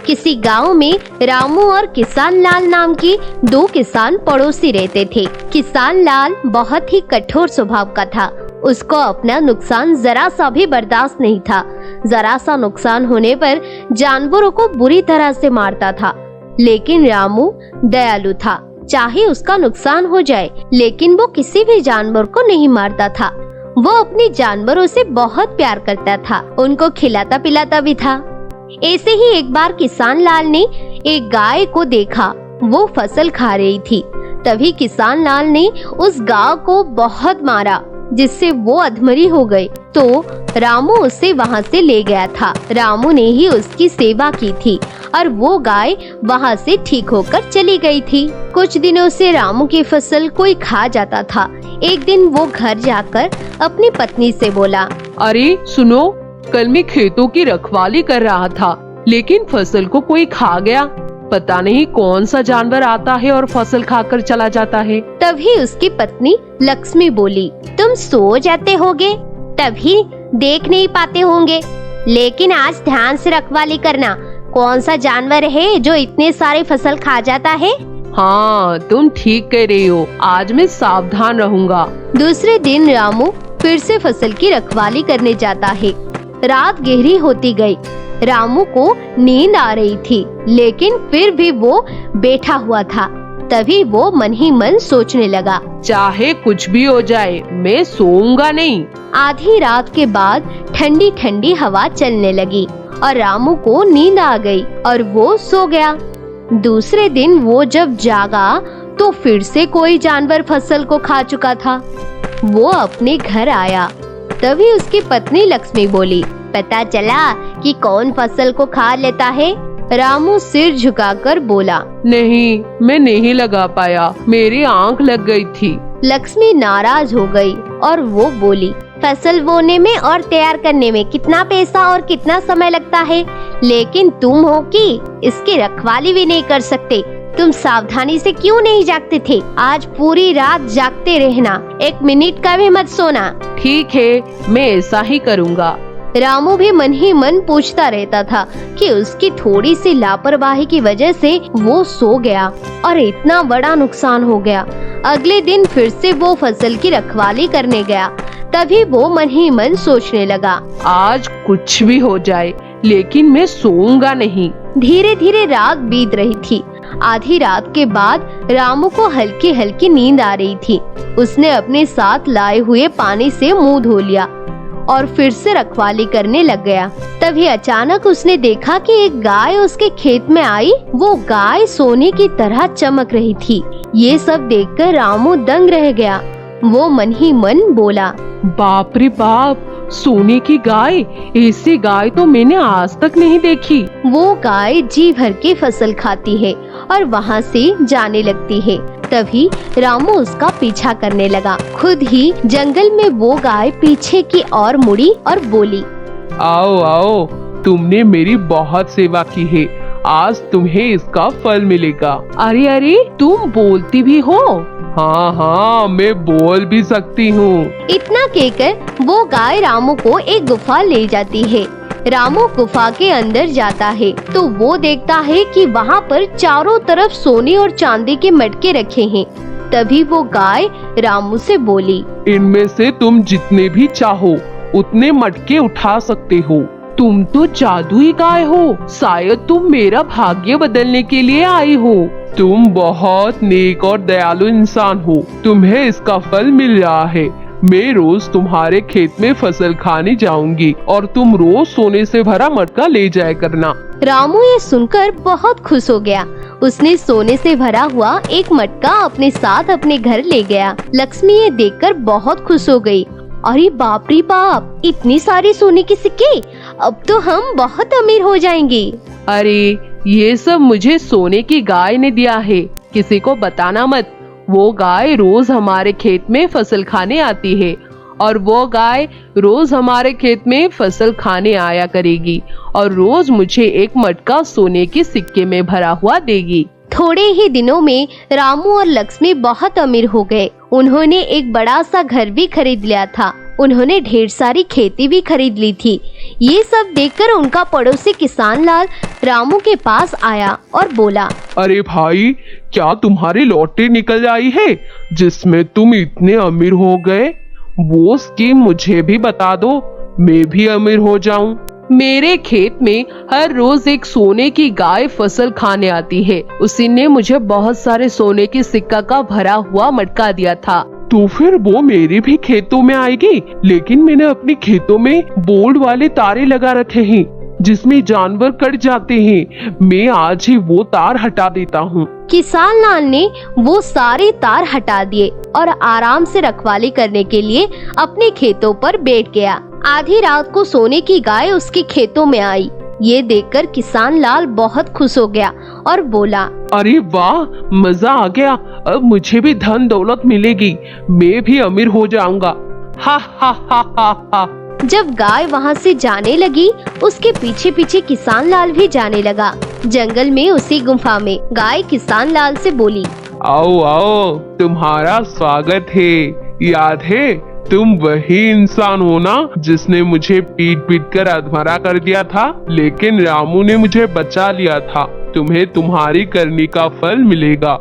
किसी गांव में रामू और किसान लाल नाम की दो किसान पड़ोसी रहते थे। किसान लाल बहुत ही कठोर स्वभाव का था। उसको अपना नुकसान जरा सा भी बर्दाश्त नहीं था। जरा सा नुकसान होने पर जानवरों को बुरी तरह से मारता था। लेकिन रामू दयालु था। चाहे उसका नुकसान हो जाए, लेकिन वो किसी भी जानवर को नहीं मारता था। वो अपने जानवरों से बहुत प्यार करता था, उनको खिलाता पिलाता भी था। ऐसे ही एक बार किसान लाल ने एक गाय को देखा, वो फसल खा रही थी। तभी किसान लाल ने उस गाय को बहुत मारा, जिससे वो अधमरी हो गई। तो रामू उसे वहाँ से ले गया था। रामू ने ही उसकी सेवा की थी और वो गाय वहाँ से ठीक होकर चली गई थी। कुछ दिनों से रामू की फसल कोई खा जाता था। एक दिन वो घर जाकर अपनी पत्नी से बोला, अरे सुनो, कल मैं खेतों की रखवाली कर रहा था, लेकिन फसल को कोई खा गया। पता नहीं कौन सा जानवर आता है और फसल खाकर चला जाता है। तभी उसकी पत्नी लक्ष्मी बोली, तुम सो जाते होगे, तभी देख नहीं पाते होंगे, लेकिन आज ध्यान से रखवाली करना। कौन सा जानवर है जो इतने सारे फसल खा जाता है? हाँ, तुम ठीक कह रही हो, आज मैं सावधान रहूंगा। दूसरे दिन रामू फिर से फसल की रखवाली करने जाता है। रात गहरी होती गई। रामू को नींद आ रही थी, लेकिन फिर भी वो बैठा हुआ था। तभी वो मन ही मन सोचने लगा, चाहे कुछ भी हो जाए, मैं सोऊंगा नहीं। आधी रात के बाद ठंडी ठंडी हवा चलने लगी और रामू को नींद आ गई और वो सो गया। दूसरे दिन वो जब जागा तो फिर से कोई जानवर फसल को खा चुका था। वो अपने घर आया। तभी उसकी पत्नी लक्ष्मी बोली, पता चला कि कौन फसल को खा लेता है? रामू सिर झुकाकर बोला, नहीं, मैं नहीं लगा पाया, मेरी आंख लग गई थी। लक्ष्मी नाराज हो गई और वो बोली, फसल बोने में और तैयार करने में कितना पैसा और कितना समय लगता है, लेकिन तुम हो कि इसकी रखवाली भी नहीं कर सकते। तुम सावधानी से क्यों नहीं जागते थे? आज पूरी रात जागते रहना, एक मिनट का भी मत सोना। ठीक है, मैं ऐसा ही करूँगा। रामू भी मन ही मन पूछता रहता था कि उसकी थोड़ी सी लापरवाही की वजह से वो सो गया और इतना बड़ा नुकसान हो गया। अगले दिन फिर से वो फसल की रखवाली करने गया। तभी वो मन ही मन सोचने लगा, आज कुछ भी हो जाए, लेकिन मैं सोऊंगा नहीं। धीरे धीरे रात बीत रही थी। आधी रात के बाद रामू को हल्की हल्की नींद आ रही थी। उसने अपने साथ लाए हुए पानी से मुंह धो लिया और फिर से रखवाली करने लग गया। तभी अचानक उसने देखा कि एक गाय उसके खेत में आई। वो गाय सोने की तरह चमक रही थी। ये सब देखकर रामू दंग रह गया। वो मन ही मन बोला, बाप रे बाप, सोने की गाय! ऐसी गाय तो मैंने आज तक नहीं देखी। वो गाय जी भर के फसल खाती है और वहाँ से जाने लगती है। तभी रामू उसका पीछा करने लगा। खुद ही जंगल में वो गाय पीछे की ओर मुड़ी और बोली, आओ आओ, तुमने मेरी बहुत सेवा की है, आज तुम्हें इसका फल मिलेगा। अरे अरे, तुम बोलती भी हो? हाँ हाँ, मैं बोल भी सकती हूँ। इतना कहकर वो गाय रामू को एक गुफा ले जाती है। रामू गुफा के अंदर जाता है तो वो देखता है कि वहाँ पर चारों तरफ सोने और चांदी के मटके रखे हैं। तभी वो गाय रामू से बोली, इनमें से तुम जितने भी चाहो उतने मटके उठा सकते हो। तुम तो जादुई गाय हो, शायद तुम मेरा भाग्य बदलने के लिए आई हो। तुम बहुत नेक और दयालु इंसान हो, तुम्हें इसका फल मिल रहा है। मैं रोज तुम्हारे खेत में फसल खाने जाऊंगी और तुम रोज सोने से भरा मटका ले जाया करना। रामू ये सुनकर बहुत खुश हो गया। उसने सोने से भरा हुआ एक मटका अपने साथ अपने घर ले गया। लक्ष्मी ये देखकर बहुत खुश हो गई। अरे बाप रे बाप, इतनी सारी सोने की सिक्के, अब तो हम बहुत अमीर हो जाएंगे। अरे ये सब मुझे सोने की गाय ने दिया है, किसी को बताना मत। वो गाय रोज हमारे खेत में फसल खाने आती है और वो गाय रोज हमारे खेत में फसल खाने आया करेगी और रोज मुझे एक मटका सोने के सिक्के में भरा हुआ देगी। थोड़े ही दिनों में रामू और लक्ष्मी बहुत अमीर हो गए। उन्होंने एक बड़ा सा घर भी खरीद लिया था। उन्होंने ढेर सारी खेती भी खरीद ली थी। ये सब देखकर उनका पड़ोसी किसान लाल रामू के पास आया और बोला, अरे भाई, क्या तुम्हारी लॉटरी निकल आई है जिसमें तुम इतने अमीर हो गए? वो स्कीम मुझे भी बता दो, मैं भी अमीर हो जाऊं। मेरे खेत में हर रोज एक सोने की गाय फसल खाने आती है। उसी ने मुझे बहुत सारे सोने की सिक्का का भरा हुआ मटका दिया था। तो फिर वो मेरे भी खेतों में आएगी, लेकिन मैंने अपने खेतों में बोर्ड वाले तारे लगा रखे हैं जिसमें जानवर कट जाते हैं। मैं आज ही वो तार हटा देता हूँ। किसान लाल ने वो सारे तार हटा दिए और आराम से रखवाली करने के लिए अपने खेतों पर बैठ गया। आधी रात को सोने की गाय उसके खेतों में आई। ये देखकर किसान लाल बहुत खुश हो गया और बोला, अरे वाह, मजा आ गया। अब मुझे भी धन दौलत मिलेगी, मैं भी अमीर हो जाऊंगा। हा हा हा हा हा। जब गाय वहाँ से जाने लगी, उसके पीछे पीछे किसान लाल भी जाने लगा। जंगल में उसी गुफा में गाय किसान लाल से बोली, आओ आओ, तुम्हारा स्वागत है। याद है, तुम वही इंसान हो ना जिसने मुझे पीट पीट कर अधमरा कर दिया था, लेकिन रामू ने मुझे बचा लिया था। तुम्हें तुम्हारी करनी का फल मिलेगा।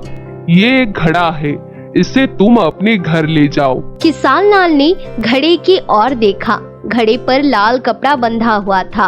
ये एक घड़ा है, इसे तुम अपने घर ले जाओ। किसान लाल ने घड़े की ओर देखा। घड़े पर लाल कपड़ा बंधा हुआ था।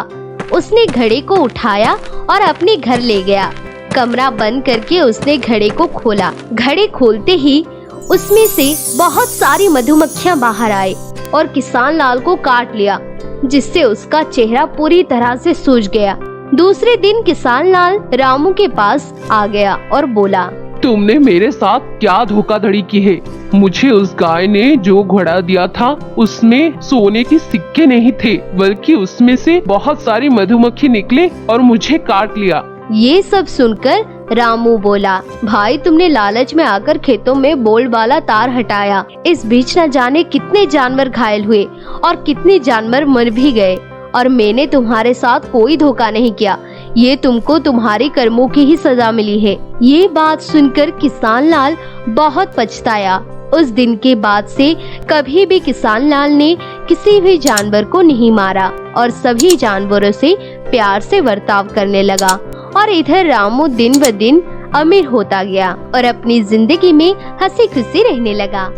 उसने घड़े को उठाया और अपने घर ले गया। कमरा बंद करके उसने घड़े को खोला। घड़े खोलते ही उसमें से बहुत सारी मधुमक्खियां बाहर आए और किसान लाल को काट लिया, जिससे उसका चेहरा पूरी तरह से सूज गया। दूसरे दिन किसान लाल रामू के पास आ गया और बोला, तुमने मेरे साथ क्या धोखाधड़ी की है? मुझे उस गाय ने जो घड़ा दिया था उसमें सोने के सिक्के नहीं थे, बल्कि उसमें से बहुत सारी मधुमक्खी निकले और मुझे काट लिया। ये सब सुनकर रामू बोला, भाई तुमने लालच में आकर खेतों में बोल्ड वाला तार हटाया। इस बीच न जाने कितने जानवर घायल हुए और कितने जानवर मर भी गए, और मैंने तुम्हारे साथ कोई धोखा नहीं किया। ये तुमको तुम्हारे कर्मों की ही सजा मिली है। ये बात सुनकर किसान लाल बहुत पछताया। उस दिन के बाद से कभी भी किसान लाल ने किसी भी जानवर को नहीं मारा और सभी जानवरों से प्यार से बर्ताव करने लगा। और इधर रामू दिन ब दिन अमीर होता गया और अपनी जिंदगी में हंसी खुशी रहने लगा।